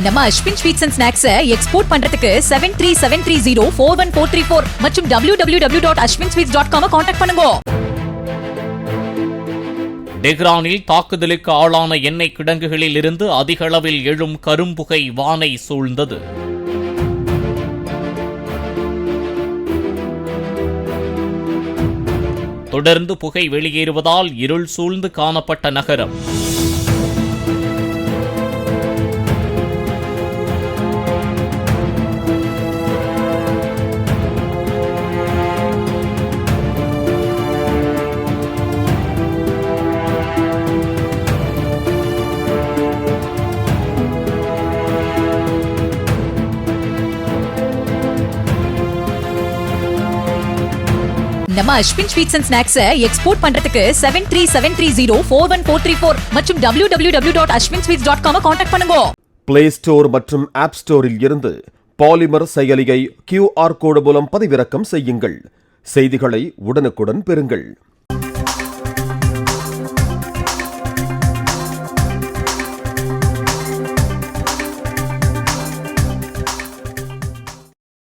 நம்ம Ashwin sweets and snacks export பண்றதுக்கு 7373041434 மற்றும் www.ashwinsweets.com கான்டாக்ட் பண்ணுங்க. டெஹ்ரானில் தாக்குதலுக்கு ஆளான எண்ணெய் கிடங்குகளில் இருந்து அதிக அளவில் எழும் கரும்புகை வானை சூழ்ந்தது. தொடர்ந்து புகை வெளியேறுவதால் இருள் சூழ்ந்து காணப்பட்ட நகரம். நம்ம Ashwin sweets and snacks export பண்றதுக்கு 7373041434 மற்றும் www.ashwinsweets.com கான்டாக்ட் பண்ணுங்க. பிளே ஸ்டோர் மற்றும் ஆப் ஸ்டோரில் இருந்து பாலிமர் செயலியை QR கோடு மூலம் பதிவிறக்கம் செய்யுங்கள். செய்திகளை உடனுக்குடன் பெறுங்கள்.